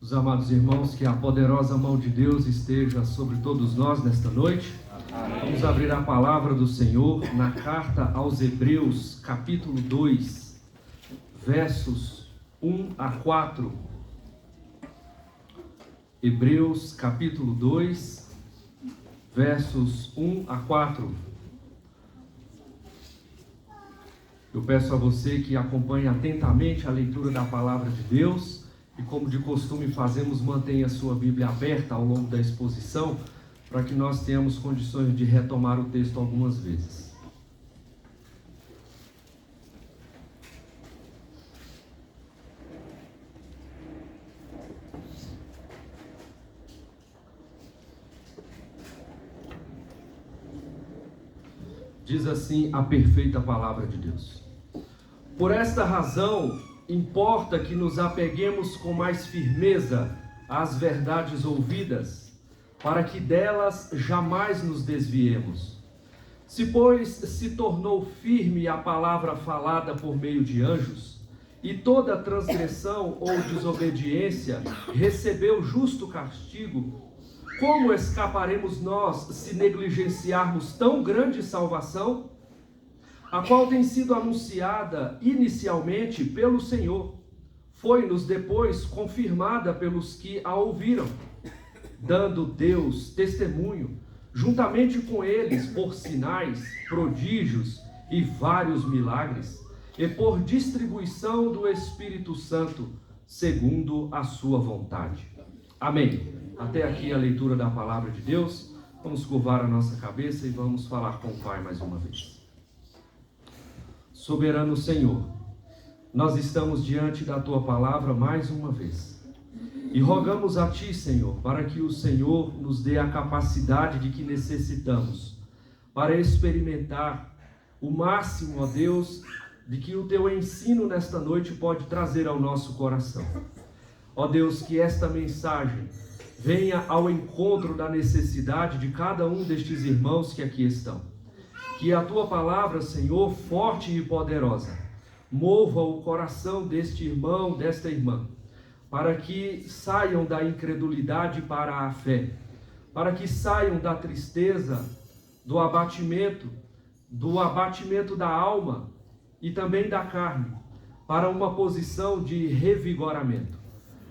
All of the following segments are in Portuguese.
Os amados irmãos, que a poderosa mão de Deus esteja sobre todos nós nesta noite. Vamos abrir a palavra do Senhor na carta aos Hebreus, capítulo 2, versos 1 a 4. Hebreus, capítulo 2, versos 1 a 4. Eu peço a você que acompanhe atentamente a leitura da palavra de Deus. E como de costume fazemos, mantenha a sua Bíblia aberta ao longo da exposição, para que nós tenhamos condições de retomar o texto algumas vezes. Diz assim a perfeita palavra de Deus: por esta razão, importa que nos apeguemos com mais firmeza às verdades ouvidas, para que delas jamais nos desviemos. Se, pois, se tornou firme a palavra falada por meio de anjos, e toda transgressão ou desobediência recebeu justo castigo, como escaparemos nós se negligenciarmos tão grande salvação, a qual tem sido anunciada inicialmente pelo Senhor, foi-nos depois confirmada pelos que a ouviram, dando Deus testemunho, juntamente com eles, por sinais, prodígios e vários milagres, e por distribuição do Espírito Santo, segundo a sua vontade. Amém. Até aqui a leitura da palavra de Deus. Vamos curvar a nossa cabeça e vamos falar com o Pai mais uma vez. Soberano Senhor, nós estamos diante da Tua palavra mais uma vez e rogamos a Ti, Senhor, para que o Senhor nos dê a capacidade de que necessitamos para experimentar o máximo, ó Deus, de que o Teu ensino nesta noite pode trazer ao nosso coração. Ó Deus, que esta mensagem venha ao encontro da necessidade de cada um destes irmãos que aqui estão. Que a Tua palavra, Senhor, forte e poderosa, mova o coração deste irmão, desta irmã, para que saiam da incredulidade para a fé, para que saiam da tristeza, do abatimento da alma e também da carne, para uma posição de revigoramento,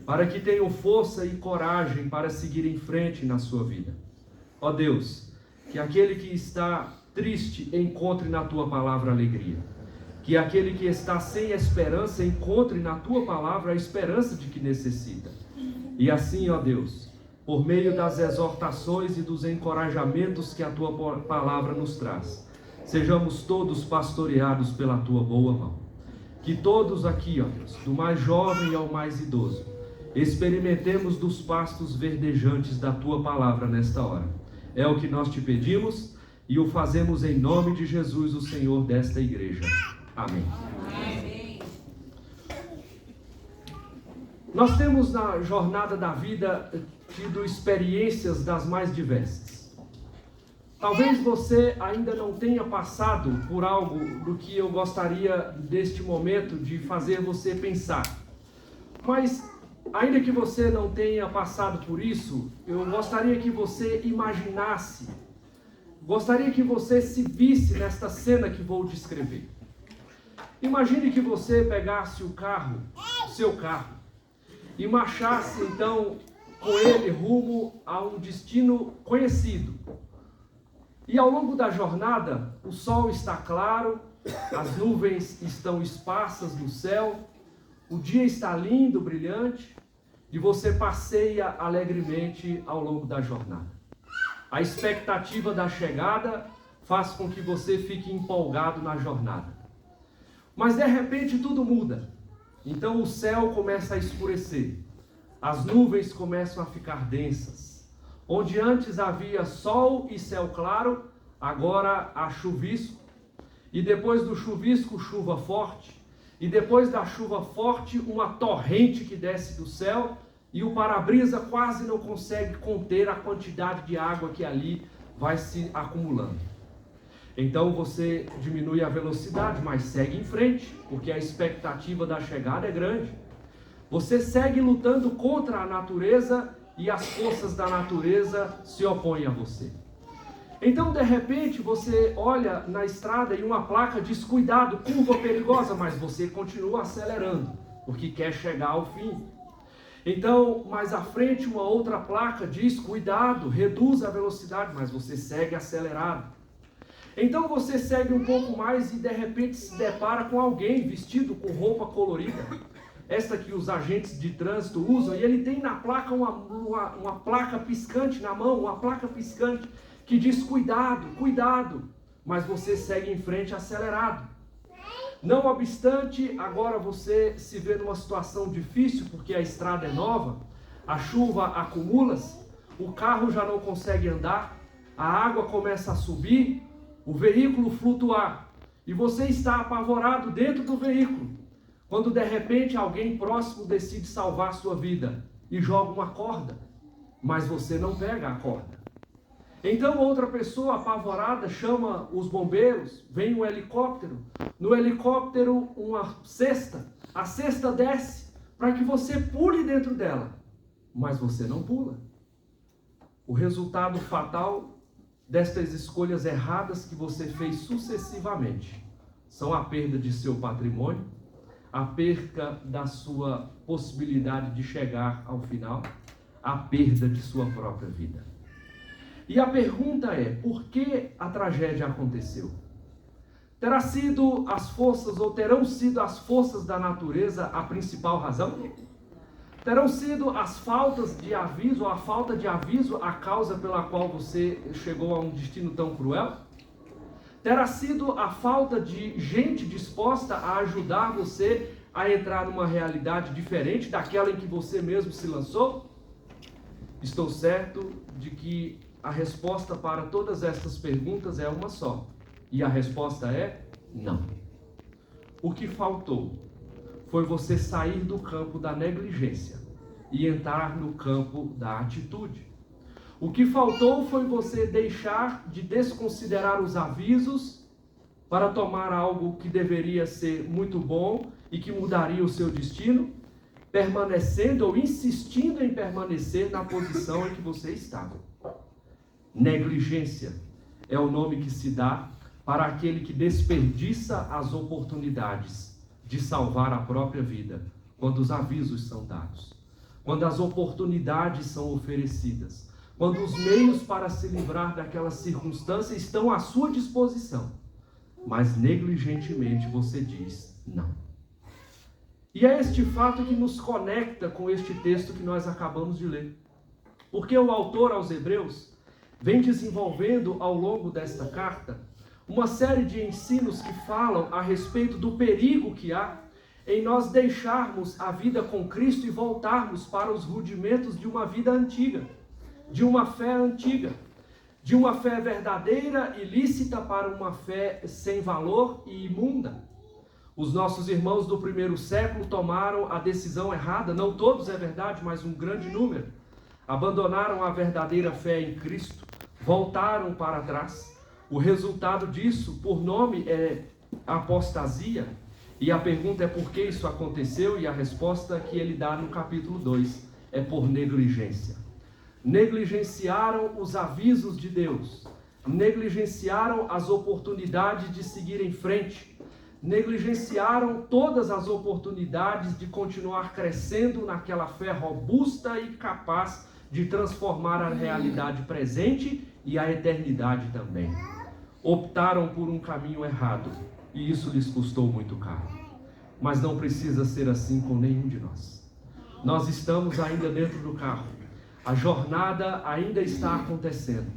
para que tenham força e coragem para seguir em frente na sua vida. Ó Deus, que aquele que está triste encontre na Tua palavra alegria, que aquele que está sem esperança encontre na Tua palavra a esperança de que necessita. E assim, ó Deus, por meio das exortações e dos encorajamentos que a Tua palavra nos traz, sejamos todos pastoreados pela Tua boa mão. Que todos aqui, ó Deus, do mais jovem ao mais idoso, experimentemos dos pastos verdejantes da Tua palavra nesta hora. É o que nós te pedimos e o fazemos em nome de Jesus, o Senhor desta igreja. Amém. Amém. Nós temos na jornada da vida tido experiências das mais diversas. Talvez você ainda não tenha passado por algo do que eu gostaria neste momento de fazer você pensar. Mas ainda que você não tenha passado por isso, eu gostaria que você imaginasse, gostaria que você se visse nesta cena que vou descrever. Imagine que você pegasse o seu carro, e marchasse então com ele rumo a um destino conhecido. E ao longo da jornada, o sol está claro, as nuvens estão esparsas no céu, o dia está lindo, brilhante, e você passeia alegremente ao longo da jornada. A expectativa da chegada faz com que você fique empolgado na jornada. Mas de repente tudo muda. Então o céu começa a escurecer. As nuvens começam a ficar densas. Onde antes havia sol e céu claro, agora há chuvisco. E depois do chuvisco, chuva forte. E depois da chuva forte, uma torrente que desce do céu. E o para-brisa quase não consegue conter a quantidade de água que ali vai se acumulando. Então você diminui a velocidade, mas segue em frente, porque a expectativa da chegada é grande. Você segue lutando contra a natureza e as forças da natureza se opõem a você. Então, de repente, você olha na estrada e uma placa diz: cuidado, curva perigosa, mas você continua acelerando, porque quer chegar ao fim. Então, mais à frente, uma outra placa diz: cuidado, reduz a velocidade, mas você segue acelerado. Então, você segue um pouco mais e, de repente, se depara com alguém vestido com roupa colorida. Esta que os agentes de trânsito usam, e ele tem na placa uma placa piscante na mão, uma placa piscante, que diz: cuidado, cuidado, mas você segue em frente acelerado. Não obstante, agora você se vê numa situação difícil, porque a estrada é nova, a chuva acumula-se, o carro já não consegue andar, a água começa a subir, o veículo flutuar, e você está apavorado dentro do veículo, quando de repente alguém próximo decide salvar sua vida e joga uma corda, mas você não pega a corda. Então outra pessoa apavorada chama os bombeiros, vem um helicóptero, no helicóptero uma cesta, a cesta desce para que você pule dentro dela, mas você não pula. O resultado fatal destas escolhas erradas que você fez sucessivamente são a perda de seu patrimônio, a perda da sua possibilidade de chegar ao final, a perda de sua própria vida. E a pergunta é: por que a tragédia aconteceu? Terão sido as forças da natureza a principal razão? Terão sido as faltas de aviso, ou a falta de aviso, a causa pela qual você chegou a um destino tão cruel? Terá sido a falta de gente disposta a ajudar você a entrar numa realidade diferente daquela em que você mesmo se lançou? Estou certo de que a resposta para todas estas perguntas é uma só. E a resposta é não. O que faltou foi você sair do campo da negligência e entrar no campo da atitude. O que faltou foi você deixar de desconsiderar os avisos para tomar algo que deveria ser muito bom e que mudaria o seu destino, permanecendo ou insistindo em permanecer na posição em que você estava. Negligência é o nome que se dá para aquele que desperdiça as oportunidades de salvar a própria vida quando os avisos são dados, quando as oportunidades são oferecidas, quando os meios para se livrar daquela circunstância estão à sua disposição, mas negligentemente você diz não. E é este fato que nos conecta com este texto que nós acabamos de ler, porque o autor aos Hebreus vem desenvolvendo ao longo desta carta uma série de ensinos que falam a respeito do perigo que há em nós deixarmos a vida com Cristo e voltarmos para os rudimentos de uma vida antiga, de uma fé antiga, de uma fé verdadeira e lícita para uma fé sem valor e imunda. Os nossos irmãos do primeiro século tomaram a decisão errada, não todos é verdade, mas um grande número. Abandonaram a verdadeira fé em Cristo, voltaram para trás. O resultado disso, por nome, é apostasia. E a pergunta é por que isso aconteceu, e a resposta que ele dá no capítulo 2 é por negligência. Negligenciaram os avisos de Deus, negligenciaram as oportunidades de seguir em frente, negligenciaram todas as oportunidades de continuar crescendo naquela fé robusta e capaz de transformar a realidade presente e a eternidade também. Optaram por um caminho errado e isso lhes custou muito caro. Mas não precisa ser assim com nenhum de nós. Nós estamos ainda dentro do carro. A jornada ainda está acontecendo.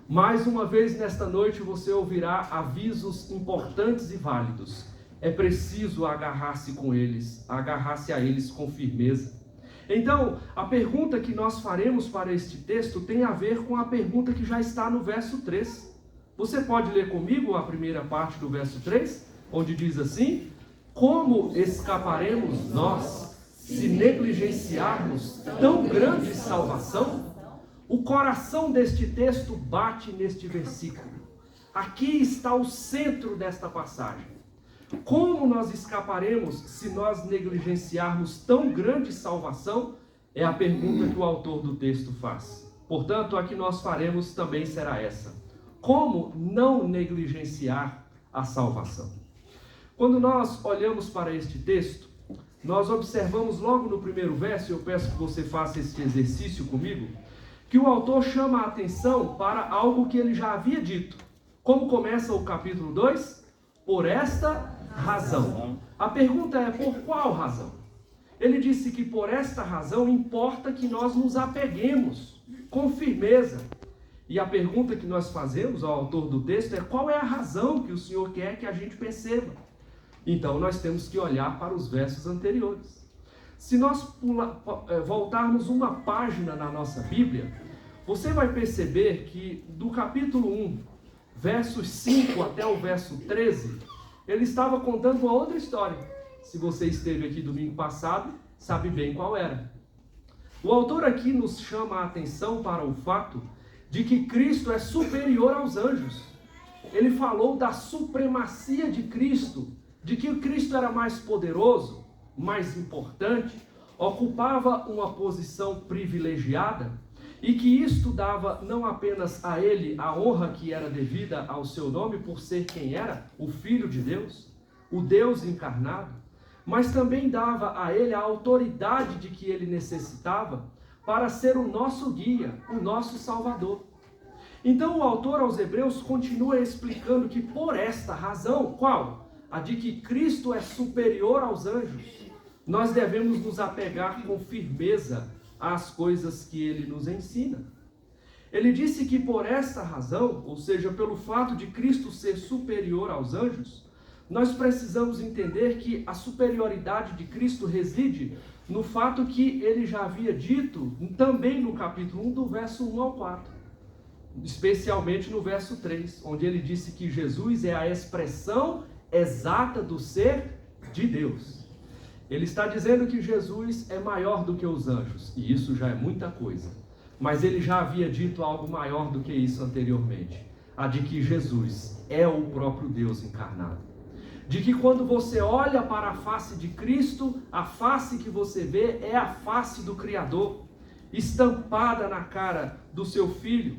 Mais uma vez nesta noite você ouvirá avisos importantes e válidos. É preciso agarrar-se a eles com firmeza. Então, a pergunta que nós faremos para este texto tem a ver com a pergunta que já está no verso 3. Você pode ler comigo a primeira parte do verso 3, onde diz assim: como escaparemos nós se negligenciarmos tão grande salvação? O coração deste texto bate neste versículo. Aqui está o centro desta passagem. Como nós escaparemos se nós negligenciarmos tão grande salvação? É a pergunta que o autor do texto faz. Portanto, a que nós faremos também será essa: como não negligenciar a salvação? Quando nós olhamos para este texto, nós observamos logo no primeiro verso, eu peço que você faça esse exercício comigo, que o autor chama a atenção para algo que ele já havia dito. Como começa o capítulo 2? Por esta razão. A pergunta é: por qual razão? Ele disse que por esta razão importa que nós nos apeguemos com firmeza. E a pergunta que nós fazemos ao autor do texto é: qual é a razão que o Senhor quer que a gente perceba? Então nós temos que olhar para os versos anteriores. Se nós voltarmos uma página na nossa Bíblia, você vai perceber que do capítulo 1, versos 5 até o verso 13, ele estava contando uma outra história. Se você esteve aqui domingo passado, sabe bem qual era. O autor aqui nos chama a atenção para o fato de que Cristo é superior aos anjos. Ele falou da supremacia de Cristo, de que Cristo era mais poderoso, mais importante, ocupava uma posição privilegiada, e que isto dava não apenas a ele a honra que era devida ao seu nome por ser quem era, o Filho de Deus, o Deus encarnado, mas também dava a ele a autoridade de que ele necessitava para ser o nosso guia, o nosso Salvador. Então o autor aos Hebreus continua explicando que por esta razão, qual? A de que Cristo é superior aos anjos, nós devemos nos apegar com firmeza às coisas que ele nos ensina. Ele disse que por esta razão, ou seja, pelo fato de Cristo ser superior aos anjos, nós precisamos entender que a superioridade de Cristo reside no fato que ele já havia dito também no capítulo 1, do verso 1 ao 4. Especialmente no verso 3, onde ele disse que Jesus é a expressão exata do ser de Deus. Ele está dizendo que Jesus é maior do que os anjos, e isso já é muita coisa. Mas ele já havia dito algo maior do que isso anteriormente, a de que Jesus é o próprio Deus encarnado. De que quando você olha para a face de Cristo, a face que você vê é a face do Criador, estampada na cara do seu Filho.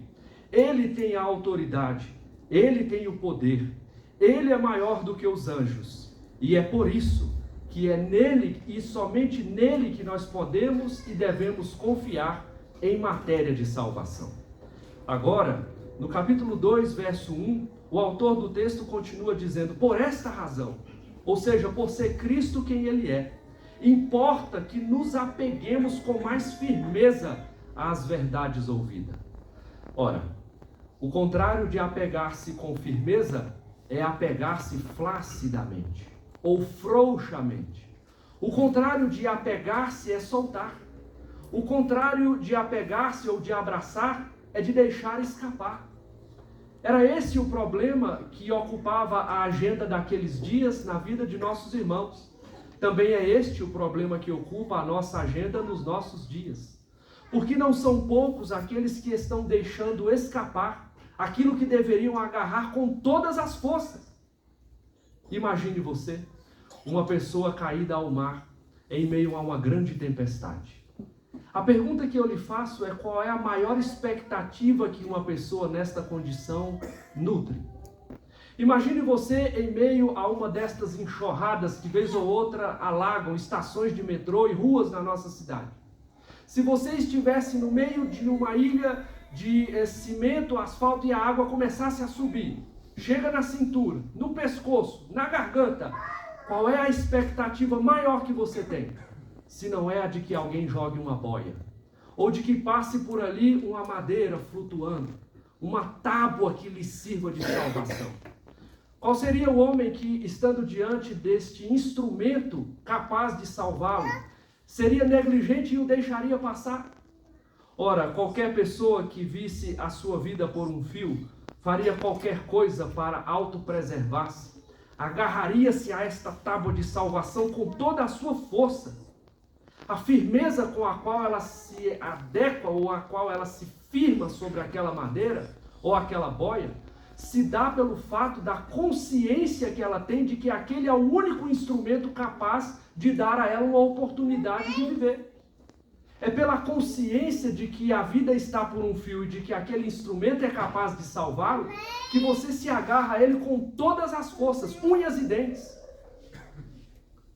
Ele tem a autoridade, ele tem o poder, ele é maior do que os anjos. E é por isso que é nele e somente nele que nós podemos e devemos confiar em matéria de salvação. Agora, no capítulo 2, verso 1, o autor do texto continua dizendo: por esta razão, ou seja, por ser Cristo quem ele é, importa que nos apeguemos com mais firmeza às verdades ouvidas. Ora, o contrário de apegar-se com firmeza é apegar-se flacidamente ou frouxamente. O contrário de apegar-se é soltar. O contrário de apegar-se ou de abraçar é de deixar escapar. Era esse o problema que ocupava a agenda daqueles dias na vida de nossos irmãos. Também é este o problema que ocupa a nossa agenda nos nossos dias. Porque não são poucos aqueles que estão deixando escapar aquilo que deveriam agarrar com todas as forças. Imagine você, uma pessoa caída ao mar em meio a uma grande tempestade. A pergunta que eu lhe faço é: qual é a maior expectativa que uma pessoa nesta condição nutre? Imagine você em meio a uma destas enxurradas que vez ou outra alagam estações de metrô e ruas na nossa cidade. Se você estivesse no meio de uma ilha de cimento, asfalto e a água começasse a subir, chega na cintura, no pescoço, na garganta, qual é a expectativa maior que você tem? Se não é a de que alguém jogue uma boia, ou de que passe por ali uma madeira flutuando, uma tábua que lhe sirva de salvação. Qual seria o homem que, estando diante deste instrumento capaz de salvá-lo, seria negligente e o deixaria passar? Ora, qualquer pessoa que visse a sua vida por um fio, faria qualquer coisa para autopreservar-se, agarraria-se a esta tábua de salvação com toda a sua força. A firmeza com a qual ela se adequa ou a qual ela se firma sobre aquela madeira ou aquela boia se dá pelo fato da consciência que ela tem de que aquele é o único instrumento capaz de dar a ela uma oportunidade de viver. É pela consciência de que a vida está por um fio e de que aquele instrumento é capaz de salvá-lo, que você se agarra a ele com todas as forças, unhas e dentes.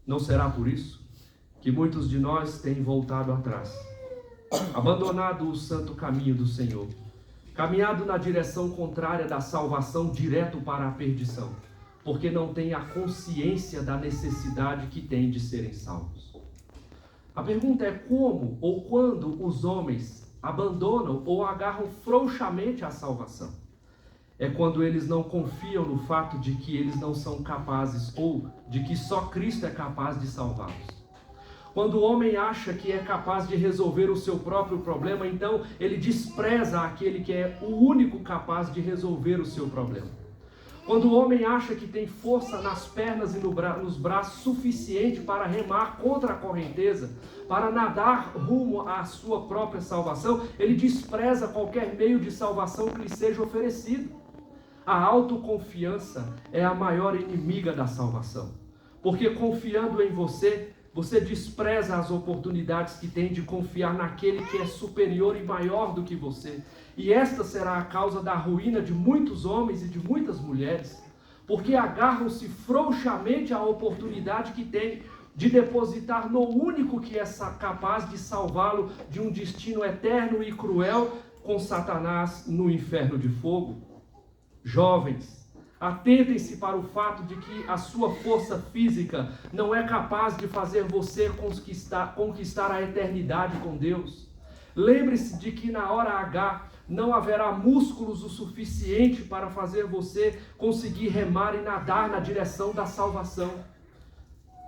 Não será por isso que muitos de nós têm voltado atrás, abandonado o santo caminho do Senhor, caminhado na direção contrária da salvação direto para a perdição, porque não têm a consciência da necessidade que têm de serem salvos. A pergunta é como ou quando os homens abandonam ou agarram frouxamente a salvação. É quando eles não confiam no fato de que eles não são capazes ou de que só Cristo é capaz de salvá-los. Quando o homem acha que é capaz de resolver o seu próprio problema, então ele despreza aquele que é o único capaz de resolver o seu problema. Quando o homem acha que tem força nas pernas e nos braços suficiente para remar contra a correnteza, para nadar rumo à sua própria salvação, ele despreza qualquer meio de salvação que lhe seja oferecido. A autoconfiança é a maior inimiga da salvação, porque confiando em você, você despreza as oportunidades que tem de confiar naquele que é superior e maior do que você. E esta será a causa da ruína de muitos homens e de muitas mulheres, porque agarram-se frouxamente à oportunidade que tem de depositar no único que é capaz de salvá-lo de um destino eterno e cruel com Satanás no inferno de fogo. Jovens, atentem-se para o fato de que a sua força física não é capaz de fazer você conquistar a eternidade com Deus. Lembre-se de que na hora H não haverá músculos o suficiente para fazer você conseguir remar e nadar na direção da salvação.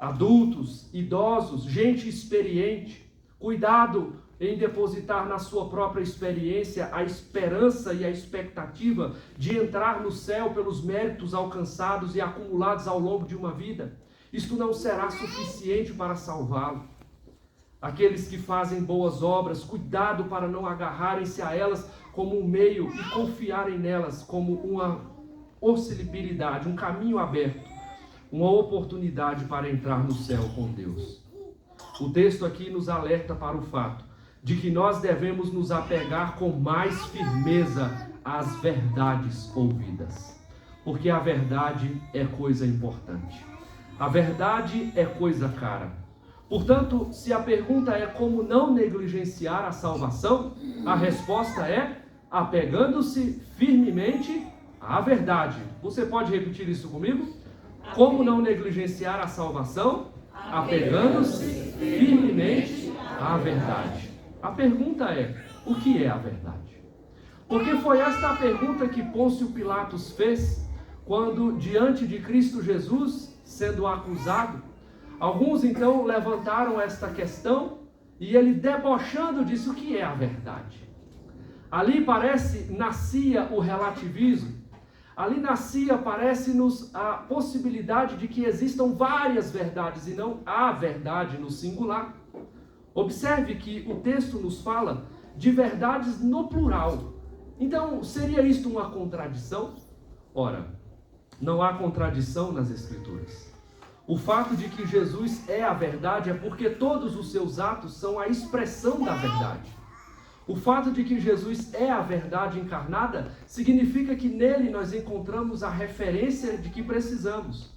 Adultos, idosos, gente experiente, cuidado em depositar na sua própria experiência a esperança e a expectativa de entrar no céu pelos méritos alcançados e acumulados ao longo de uma vida. Isto não será suficiente para salvá-lo. Aqueles que fazem boas obras, cuidado para não agarrarem-se a elas como um meio e confiarem nelas como uma possibilidade, um caminho aberto, uma oportunidade para entrar no céu com Deus. O texto aqui nos alerta para o fato de que nós devemos nos apegar com mais firmeza às verdades ouvidas, porque a verdade é coisa importante. A verdade é coisa cara. Portanto, se a pergunta é como não negligenciar a salvação, a resposta é apegando-se firmemente à verdade. Você pode repetir isso comigo? Como não negligenciar a salvação? Apegando-se firmemente à verdade. A pergunta é, o que é a verdade? Porque foi esta a pergunta que Pôncio Pilatos fez quando, diante de Cristo Jesus, sendo acusado, alguns então levantaram esta questão e ele, debochando, disse: o que é a verdade? Ali nascia o relativismo. Ali nascia, parece-nos, a possibilidade de que existam várias verdades e não a verdade no singular. Observe que o texto nos fala de verdades no plural. Então, seria isto uma contradição? Ora, não há contradição nas Escrituras. O fato de que Jesus é a verdade é porque todos os seus atos são a expressão da verdade. O fato de que Jesus é a verdade encarnada significa que nele nós encontramos a referência de que precisamos.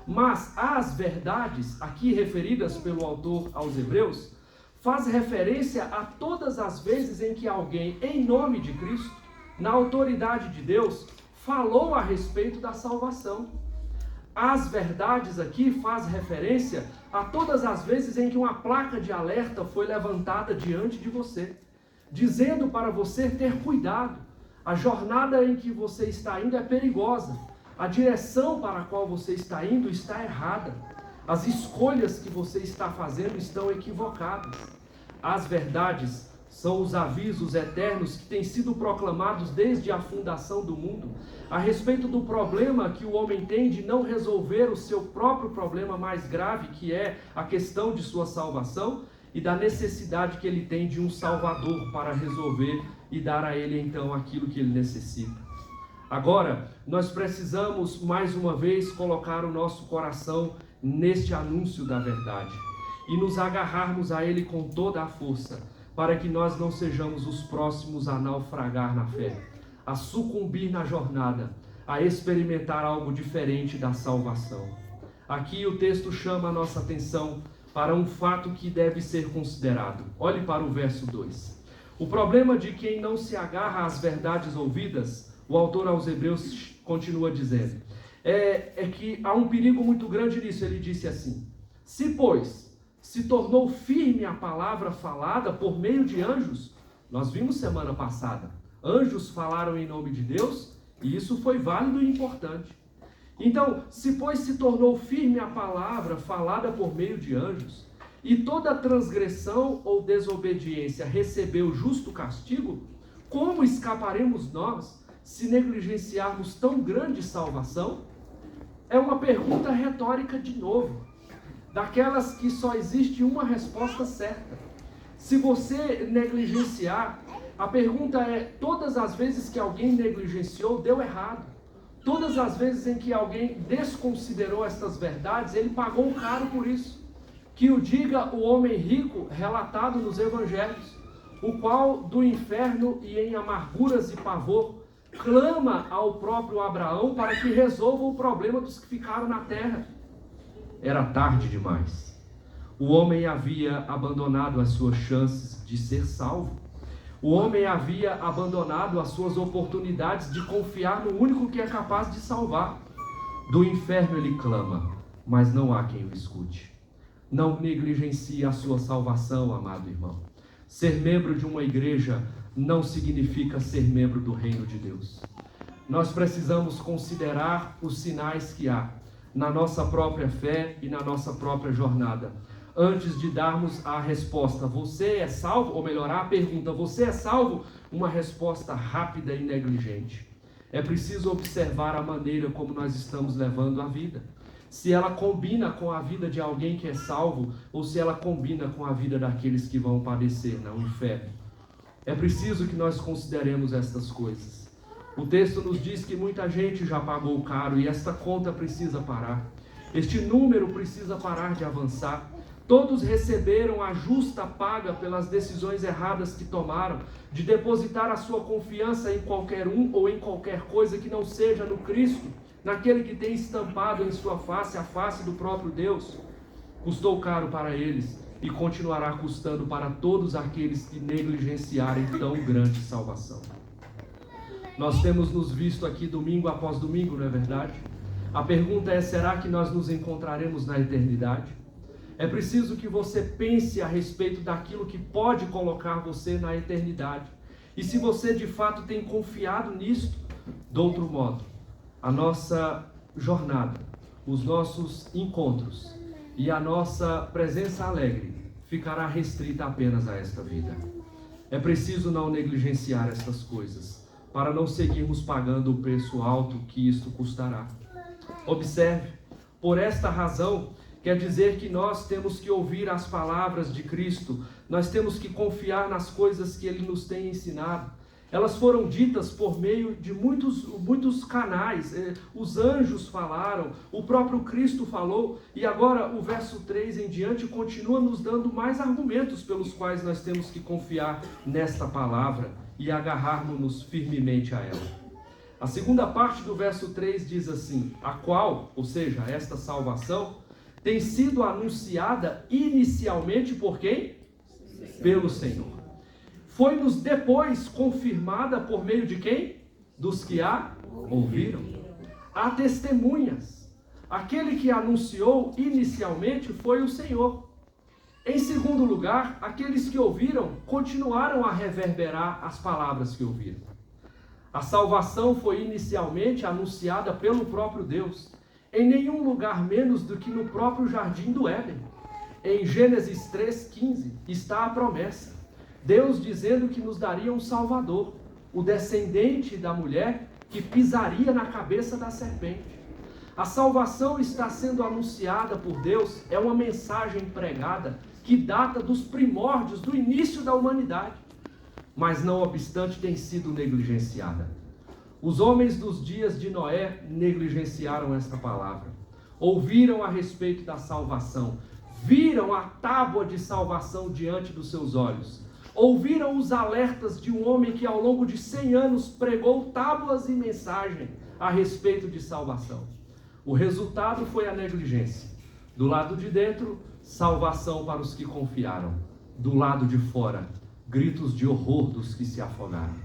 Mas as verdades aqui referidas pelo autor aos Hebreus faz referência a todas as vezes em que alguém, em nome de Cristo, na autoridade de Deus, falou a respeito da salvação. As verdades aqui faz referência a todas as vezes em que uma placa de alerta foi levantada diante de você, dizendo para você ter cuidado. A jornada em que você está indo é perigosa. A direção para a qual você está indo está errada. As escolhas que você está fazendo estão equivocadas. As verdades são os avisos eternos que têm sido proclamados desde a fundação do mundo, a respeito do problema que o homem tem de não resolver o seu próprio problema mais grave, que é a questão de sua salvação, e da necessidade que ele tem de um Salvador para resolver e dar a ele então aquilo que ele necessita. Agora, nós precisamos mais uma vez colocar o nosso coração neste anúncio da verdade e nos agarrarmos a ele com toda a força, para que nós não sejamos os próximos a naufragar na fé, a sucumbir na jornada, a experimentar algo diferente da salvação. Aqui o texto chama a nossa atenção para um fato que deve ser considerado. Olhe para o verso 2. O problema de quem não se agarra às verdades ouvidas, o autor aos Hebreus continua dizendo, é que há um perigo muito grande nisso. Ele disse assim: se, pois, se tornou firme a palavra falada por meio de anjos, nós vimos semana passada, anjos falaram em nome de Deus, e isso foi válido e importante. Então, se, pois, se tornou firme a palavra falada por meio de anjos, e toda transgressão ou desobediência recebeu justo castigo, como escaparemos nós se negligenciarmos tão grande salvação? É uma pergunta retórica de novo, daquelas que só existe uma resposta certa. Se você negligenciar, a pergunta é: todas as vezes que alguém negligenciou, deu errado. Todas as vezes em que alguém desconsiderou estas verdades, ele pagou caro por isso. Que o diga o homem rico relatado nos evangelhos, o qual do inferno e em amarguras e pavor clama ao próprio Abraão para que resolva o problema dos que ficaram na terra. Era tarde demais. O homem havia abandonado as suas chances de ser salvo. O homem havia abandonado as suas oportunidades de confiar no único que é capaz de salvar. Do inferno ele clama, mas não há quem o escute. Não negligencie a sua salvação, amado irmão. Ser membro de uma igreja não significa ser membro do reino de Deus. Nós precisamos considerar os sinais que há na nossa própria fé e na nossa própria jornada, antes de darmos a resposta: você é salvo? Ou melhor, a pergunta: você é salvo? Uma resposta rápida e negligente. É preciso observar a maneira como nós estamos levando a vida. Se ela combina com a vida de alguém que é salvo, ou se ela combina com a vida daqueles que vão padecer no inferno. É preciso que nós consideremos estas coisas. O texto nos diz que muita gente já pagou caro e esta conta precisa parar. Este número precisa parar de avançar. Todos receberam a justa paga pelas decisões erradas que tomaram, de depositar a sua confiança em qualquer um ou em qualquer coisa que não seja no Cristo, naquele que tem estampado em sua face a face do próprio Deus. Custou caro para eles e continuará custando para todos aqueles que negligenciarem tão grande salvação. Nós temos nos visto aqui domingo após domingo, não é verdade? A pergunta é: será que nós nos encontraremos na eternidade? É preciso que você pense a respeito daquilo que pode colocar você na eternidade. E se você de fato tem confiado nisto, de outro modo, a nossa jornada, os nossos encontros e a nossa presença alegre ficará restrita apenas a esta vida. É preciso não negligenciar estas coisas, para não seguirmos pagando o preço alto que isto custará. Observe, por esta razão, quer dizer que nós temos que ouvir as palavras de Cristo, nós temos que confiar nas coisas que Ele nos tem ensinado. Elas foram ditas por meio de muitos canais. Os anjos falaram, o próprio Cristo falou, e agora o verso 3 em diante continua nos dando mais argumentos pelos quais nós temos que confiar nesta palavra e agarrarmos-nos firmemente a ela. A segunda parte do verso 3 diz assim: a qual, ou seja, esta salvação, tem sido anunciada inicialmente por quem? Pelo Senhor. Foi-nos depois confirmada por meio de quem? Dos que a ouviram. Há testemunhas. Aquele que anunciou inicialmente foi o Senhor. Em segundo lugar, aqueles que ouviram continuaram a reverberar as palavras que ouviram. A salvação foi inicialmente anunciada pelo próprio Deus, em nenhum lugar menos do que no próprio jardim do Éden. Em Gênesis 3,15 está a promessa. Deus dizendo que nos daria um Salvador, o descendente da mulher que pisaria na cabeça da serpente. A salvação está sendo anunciada por Deus, é uma mensagem pregada que data dos primórdios, do início da humanidade, mas não obstante tem sido negligenciada. Os homens dos dias de Noé negligenciaram esta palavra. Ouviram a respeito da salvação, viram a tábua de salvação diante dos seus olhos, ouviram os alertas de um homem que ao longo de 100 anos pregou tábuas e mensagem a respeito de salvação. O resultado foi a negligência. Do lado de dentro, salvação para os que confiaram. Do lado de fora, gritos de horror dos que se afogaram.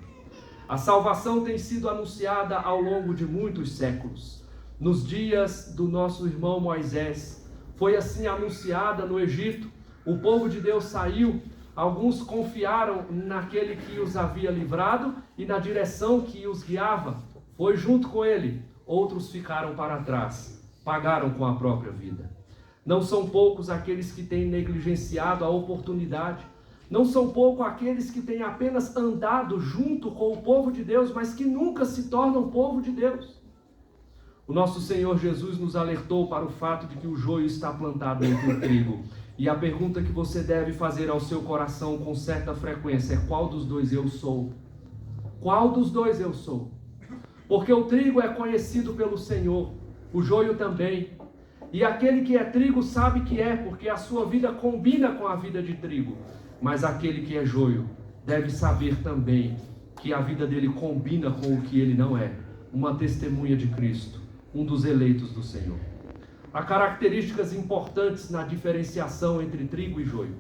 A salvação tem sido anunciada ao longo de muitos séculos. Nos dias do nosso irmão Moisés, foi assim anunciada no Egito. O povo de Deus saiu, alguns confiaram naquele que os havia livrado e na direção que os guiava. Foi junto com ele. Outros ficaram para trás, pagaram com a própria vida. Não são poucos aqueles que têm negligenciado a oportunidade. Não são poucos aqueles que têm apenas andado junto com o povo de Deus, mas que nunca se tornam povo de Deus. O nosso Senhor Jesus nos alertou para o fato de que o joio está plantado entre o trigo. E a pergunta que você deve fazer ao seu coração com certa frequência é: qual dos dois eu sou? Qual dos dois eu sou? Porque o trigo é conhecido pelo Senhor, o joio também. E aquele que é trigo sabe que é, porque a sua vida combina com a vida de trigo. Mas aquele que é joio deve saber também que a vida dele combina com o que ele não é. Uma testemunha de Cristo, um dos eleitos do Senhor. Há características importantes na diferenciação entre trigo e joio.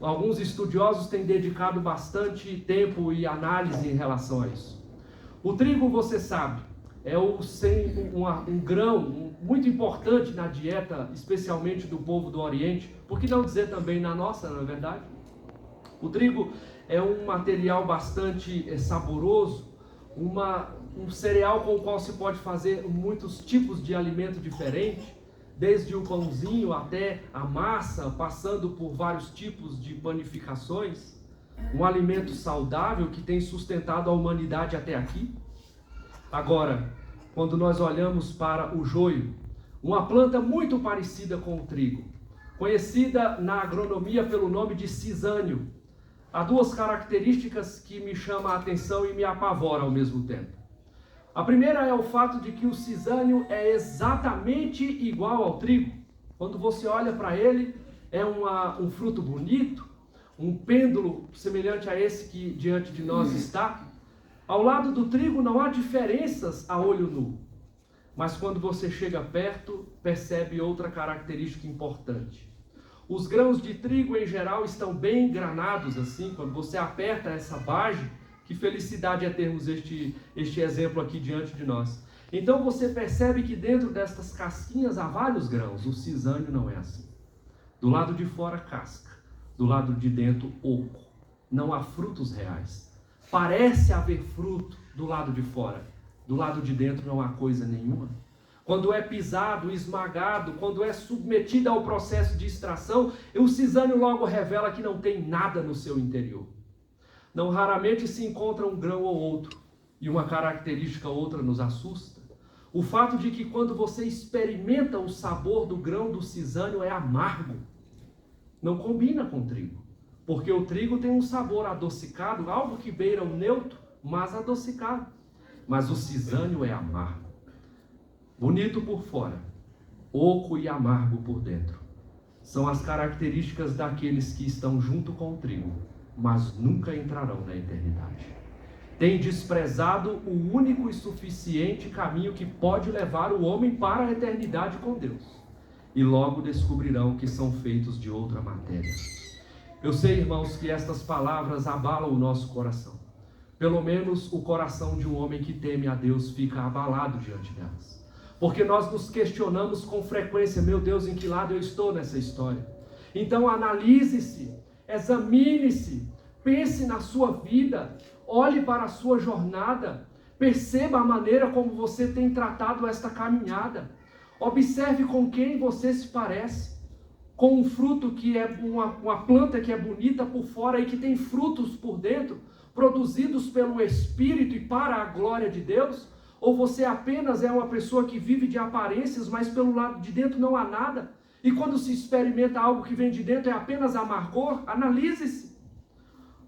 Alguns estudiosos têm dedicado bastante tempo e análise em relação a isso. O trigo, você sabe, é um grão muito importante na dieta, especialmente do povo do Oriente, por que não dizer também na nossa, não é verdade? O trigo é um material bastante saboroso, um cereal com o qual se pode fazer muitos tipos de alimento diferente, desde o pãozinho até a massa, passando por vários tipos de panificações. Um alimento saudável que tem sustentado a humanidade até aqui. Agora, quando nós olhamos para o joio, uma planta muito parecida com o trigo, conhecida na agronomia pelo nome de cisânio, há duas características que me chamam a atenção e me apavoram ao mesmo tempo. A primeira é o fato de que o cisânio é exatamente igual ao trigo. Quando você olha para ele, é um fruto bonito, um pêndulo semelhante a esse que diante de nós está. Ao lado do trigo não há diferenças a olho nu. Mas quando você chega perto, percebe outra característica importante. Os grãos de trigo em geral estão bem granados assim, quando você aperta essa base. Que felicidade é termos este exemplo aqui diante de nós. Então você percebe que dentro destas casquinhas há vários grãos. O cisânio não é assim. Do lado de fora, casca. Do lado de dentro, oco. Não há frutos reais. Parece haver fruto do lado de fora. Do lado de dentro não há coisa nenhuma. Quando é pisado, esmagado, quando é submetido ao processo de extração, o cisânio logo revela que não tem nada no seu interior. Não raramente se encontra um grão ou outro, e uma característica ou outra nos assusta. O fato de que quando você experimenta o sabor do grão do cisânio é amargo. Não combina com o trigo, porque o trigo tem um sabor adocicado, algo que beira o neutro, mas adocicado. Mas o cisânio é amargo. Bonito por fora, oco e amargo por dentro. São as características daqueles que estão junto com o trigo, mas nunca entrarão na eternidade. Tem desprezado o único e suficiente caminho que pode levar o homem para a eternidade com Deus. E logo descobrirão que são feitos de outra matéria. Eu sei, irmãos, que estas palavras abalam o nosso coração. Pelo menos o coração de um homem que teme a Deus fica abalado diante delas. Porque nós nos questionamos com frequência: meu Deus, em que lado eu estou nessa história? Então analise-se, examine-se, pense na sua vida, olhe para a sua jornada, perceba a maneira como você tem tratado esta caminhada, observe com quem você se parece, com um fruto que é uma planta que é bonita por fora e que tem frutos por dentro, produzidos pelo Espírito e para a glória de Deus, ou você apenas é uma pessoa que vive de aparências, mas pelo lado de dentro não há nada, e quando se experimenta algo que vem de dentro é apenas amargor? Analise-se.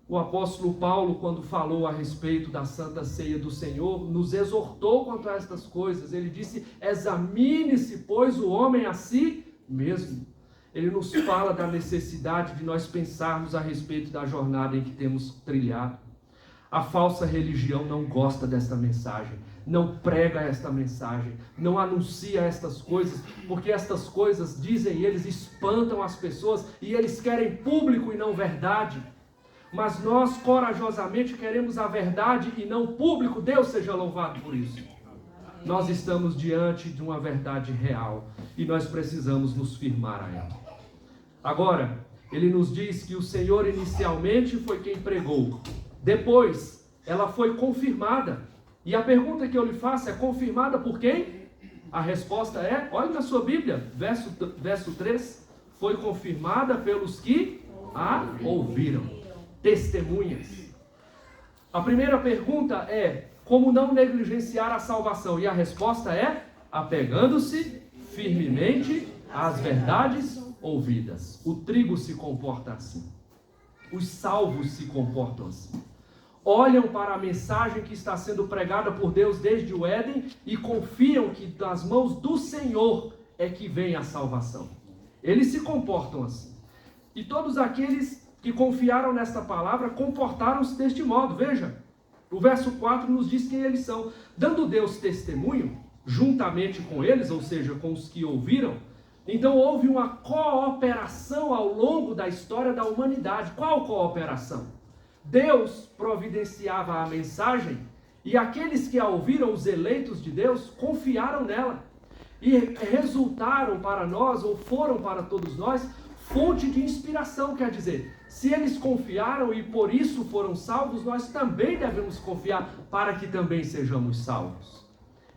O apóstolo Paulo, quando falou a respeito da Santa Ceia do Senhor, nos exortou quanto a estas coisas. Ele disse: examine-se, pois, o homem a si mesmo. Ele nos fala da necessidade de nós pensarmos a respeito da jornada em que temos trilhado. A falsa religião não gosta desta mensagem, não prega esta mensagem, não anuncia estas coisas, porque estas coisas, dizem eles, espantam as pessoas e eles querem público e não verdade. Mas nós corajosamente queremos a verdade e não público. Deus seja louvado por isso. Nós estamos diante de uma verdade real e nós precisamos nos firmar a ela. Agora, ele nos diz que o Senhor inicialmente foi quem pregou. Depois, ela foi confirmada. E a pergunta que eu lhe faço é: confirmada por quem? A resposta é, olhe na sua Bíblia, verso 3. Foi confirmada pelos que a ouviram. Testemunhas. A primeira pergunta é: como não negligenciar a salvação? E a resposta é: apegando-se firmemente às verdades ouvidas. O trigo se comporta assim. Os salvos se comportam assim. Olham para a mensagem que está sendo pregada por Deus desde o Éden e confiam que das mãos do Senhor é que vem a salvação. Eles se comportam assim. E todos aqueles que confiaram nesta palavra comportaram-se deste modo. Veja, o verso 4 nos diz quem eles são. Dando Deus testemunho, juntamente com eles, ou seja, com os que ouviram, então houve uma cooperação ao longo da história da humanidade. Qual cooperação? Deus providenciava a mensagem e aqueles que a ouviram, os eleitos de Deus, confiaram nela. E resultaram para nós, ou foram para todos nós, fonte de inspiração. Quer dizer, se eles confiaram e por isso foram salvos, nós também devemos confiar para que também sejamos salvos.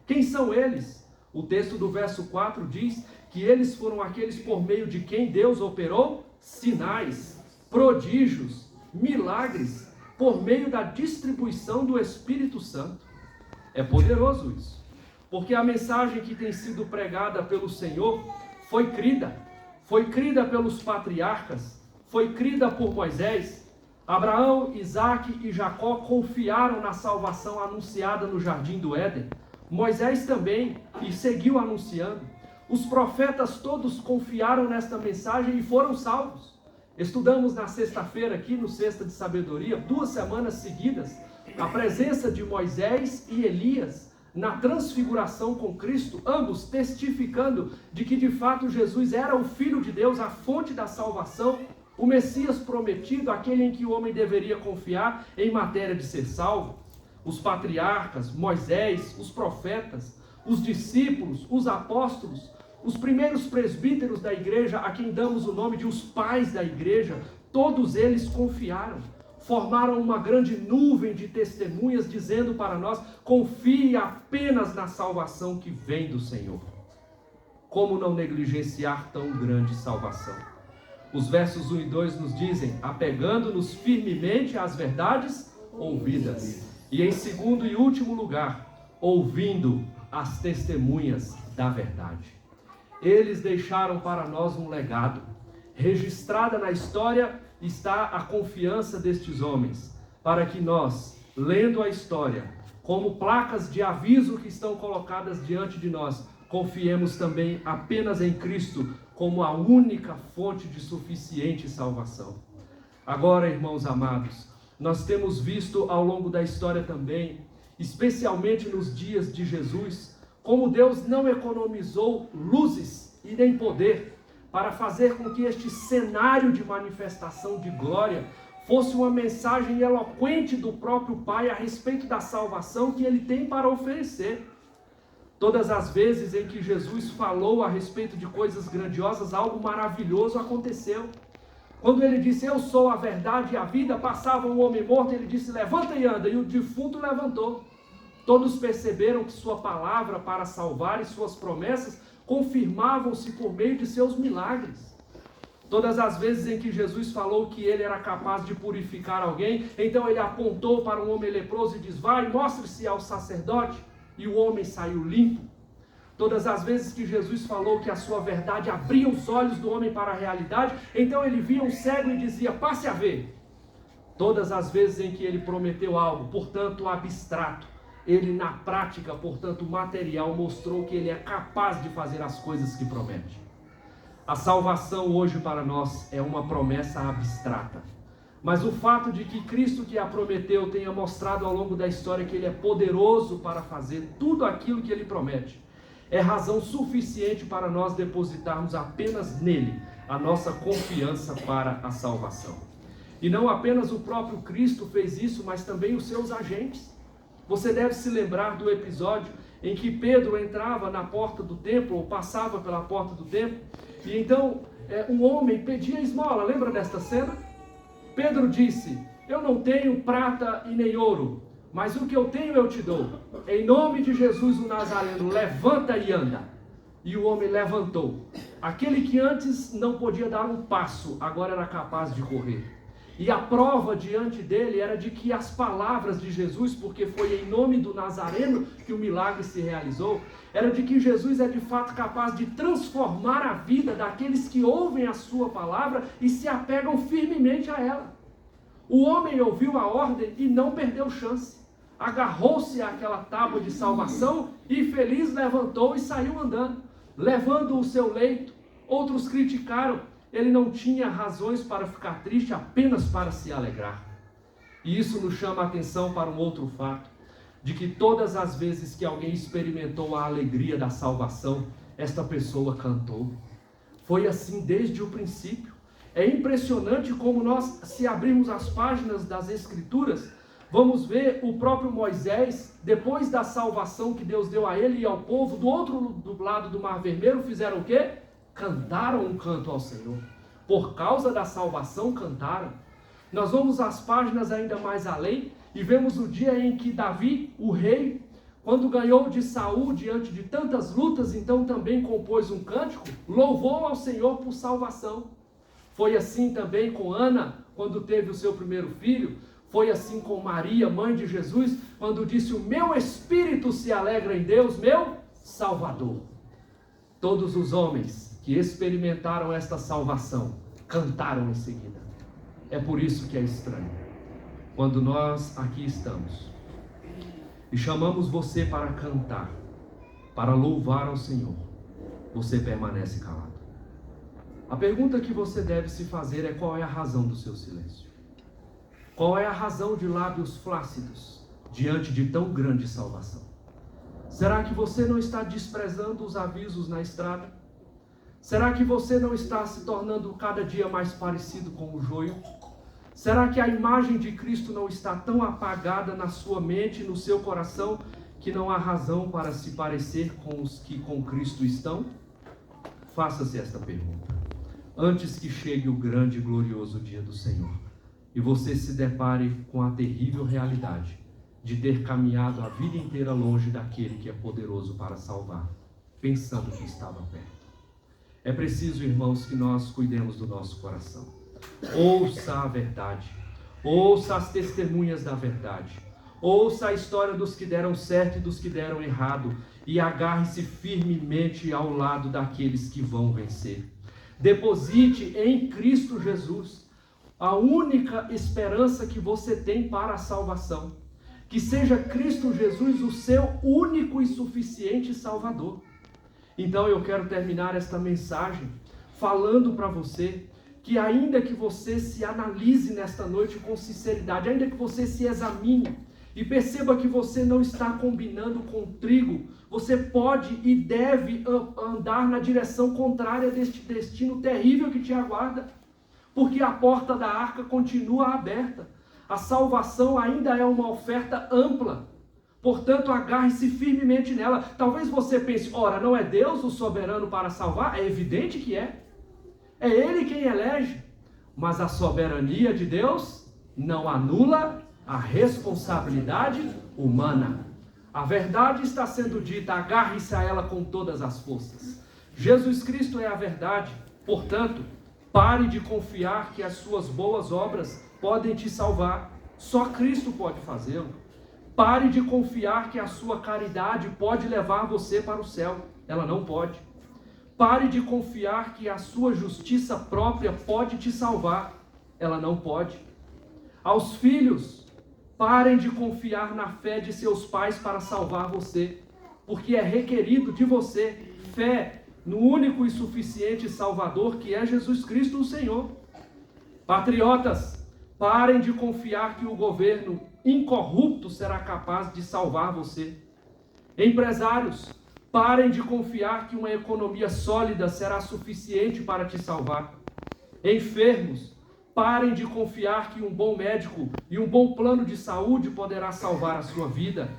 Quem são eles? O texto do verso 4 diz que eles foram aqueles por meio de quem Deus operou sinais, prodígios, milagres, por meio da distribuição do Espírito Santo. É poderoso isso, porque a mensagem que tem sido pregada pelo Senhor foi crida pelos patriarcas, foi crida por Moisés. Abraão, Isaque e Jacó confiaram na salvação anunciada no jardim do Éden. Moisés também, e seguiu anunciando. Os profetas todos confiaram nesta mensagem e foram salvos. Estudamos na sexta-feira aqui no Cesta de Sabedoria, 2 semanas seguidas, a presença de Moisés e Elias na transfiguração com Cristo, ambos testificando de que de fato Jesus era o Filho de Deus, a fonte da salvação, o Messias prometido, aquele em que o homem deveria confiar em matéria de ser salvo. Os patriarcas, Moisés, os profetas, os discípulos, os apóstolos, os primeiros presbíteros da igreja, a quem damos o nome de os pais da igreja, todos eles confiaram, formaram uma grande nuvem de testemunhas, dizendo para nós: confie apenas na salvação que vem do Senhor. Como não negligenciar tão grande salvação? Os versos 1 e 2 nos dizem: apegando-nos firmemente às verdades ouvidas. E em segundo e último lugar, ouvindo as testemunhas da verdade. Eles deixaram para nós um legado. Registrada na história está a confiança destes homens, para que nós, lendo a história, como placas de aviso que estão colocadas diante de nós, confiemos também apenas em Cristo, como a única fonte de suficiente salvação. Agora, irmãos amados, nós temos visto ao longo da história também, especialmente nos dias de Jesus, como Deus não economizou luzes e nem poder para fazer com que este cenário de manifestação de glória fosse uma mensagem eloquente do próprio Pai a respeito da salvação que Ele tem para oferecer. Todas as vezes em que Jesus falou a respeito de coisas grandiosas, algo maravilhoso aconteceu. Quando Ele disse: eu sou a verdade e a vida, passava um homem morto, Ele disse: levanta e anda, e o defunto levantou. Todos perceberam que sua palavra para salvar e suas promessas confirmavam-se por meio de seus milagres. Todas as vezes em que Jesus falou que Ele era capaz de purificar alguém, então Ele apontou para um homem leproso e diz: vai, mostre-se ao sacerdote, e o homem saiu limpo. Todas as vezes que Jesus falou que a sua verdade abria os olhos do homem para a realidade, então Ele via um cego e dizia: passe a ver. Todas as vezes em que ele prometeu algo, portanto abstrato, ele na prática, portanto material, mostrou que ele é capaz de fazer as coisas que promete. A salvação hoje para nós é uma promessa abstrata. Mas o fato de que Cristo que a prometeu tenha mostrado ao longo da história que ele é poderoso para fazer tudo aquilo que ele promete, é razão suficiente para nós depositarmos apenas nele a nossa confiança para a salvação. E não apenas o próprio Cristo fez isso, mas também os seus agentes. Você deve se lembrar do episódio em que Pedro entrava na porta do templo, ou passava pela porta do templo, e então um homem pedia esmola. Lembra desta cena? Pedro disse: eu não tenho prata e nem ouro, mas o que eu tenho eu te dou. Em nome de Jesus o Nazareno, levanta e anda. E o homem levantou. Aquele que antes não podia dar um passo, agora era capaz de correr. E a prova diante dele era de que as palavras de Jesus, porque foi em nome do Nazareno que o milagre se realizou, era de que Jesus é de fato capaz de transformar a vida daqueles que ouvem a sua palavra e se apegam firmemente a ela. O homem ouviu a ordem e não perdeu chance. Agarrou-se àquela tábua de salvação e feliz levantou e saiu andando, levando o seu leito. Outros criticaram. Ele não tinha razões para ficar triste, apenas para se alegrar. E isso nos chama a atenção para um outro fato, de que todas as vezes que alguém experimentou a alegria da salvação, esta pessoa cantou. Foi assim desde o princípio. É impressionante como nós, se abrirmos as páginas das Escrituras, vamos ver o próprio Moisés, depois da salvação que Deus deu a ele e ao povo, do outro lado do Mar Vermelho, fizeram o quê? Cantaram um canto ao Senhor. Por causa da salvação cantaram. Nós vamos às páginas ainda mais além e vemos o dia em que Davi, o rei, quando ganhou de Saul diante de tantas lutas, então também compôs um cântico, louvou ao Senhor por salvação. Foi assim também com Ana, quando teve o seu primeiro filho. Foi assim com Maria, mãe de Jesus, quando disse: o meu espírito se alegra em Deus, meu Salvador. Todos os homens que experimentaram esta salvação cantaram em seguida. É por isso que é estranho quando nós aqui estamos e chamamos você para cantar, para louvar ao Senhor, você permanece calado. A pergunta que você deve se fazer é: qual é a razão do seu silêncio? Qual é a razão de lábios flácidos diante de tão grande salvação? Será que você não está desprezando os avisos na estrada? Será que você não está se tornando cada dia mais parecido com o joio? Será que a imagem de Cristo não está tão apagada na sua mente e no seu coração que não há razão para se parecer com os que com Cristo estão? Faça-se esta pergunta, antes que chegue o grande e glorioso dia do Senhor, e você se depare com a terrível realidade de ter caminhado a vida inteira longe daquele que é poderoso para salvar, pensando que estava perto. É preciso, irmãos, que nós cuidemos do nosso coração. Ouça a verdade, ouça as testemunhas da verdade, ouça a história dos que deram certo e dos que deram errado, e agarre-se firmemente ao lado daqueles que vão vencer. Deposite em Cristo Jesus a única esperança que você tem para a salvação. Que seja Cristo Jesus o seu único e suficiente Salvador. Então eu quero terminar esta mensagem falando para você que ainda que você se analise nesta noite com sinceridade, ainda que você se examine e perceba que você não está combinando com trigo, você pode e deve andar na direção contrária deste destino terrível que te aguarda, porque a porta da arca continua aberta. A salvação ainda é uma oferta ampla. Portanto, agarre-se firmemente nela. Talvez você pense: ora, não é Deus o soberano para salvar? É evidente que é. É Ele quem elege. Mas a soberania de Deus não anula a responsabilidade humana. A verdade está sendo dita, agarre-se a ela com todas as forças. Jesus Cristo é a verdade. Portanto, pare de confiar que as suas boas obras podem te salvar. Só Cristo pode fazê-lo. Pare de confiar que a sua caridade pode levar você para o céu. Ela não pode. Pare de confiar que a sua justiça própria pode te salvar. Ela não pode. Aos filhos, parem de confiar na fé de seus pais para salvar você, porque é requerido de você fé no único e suficiente Salvador, que é Jesus Cristo, o Senhor. Patriotas, parem de confiar que o governo incorrupto será capaz de salvar você. Empresários, parem de confiar que uma economia sólida será suficiente para te salvar. Enfermos, parem de confiar que um bom médico e um bom plano de saúde poderá salvar a sua vida.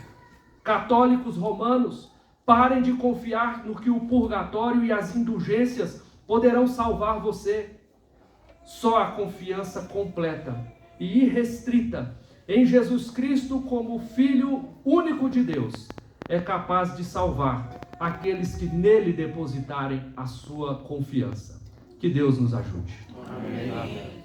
Católicos romanos, parem de confiar no que o purgatório e as indulgências poderão salvar você. Só a confiança completa e irrestrita em Jesus Cristo como Filho único de Deus é capaz de salvar aqueles que nele depositarem a sua confiança. Que Deus nos ajude. Amém.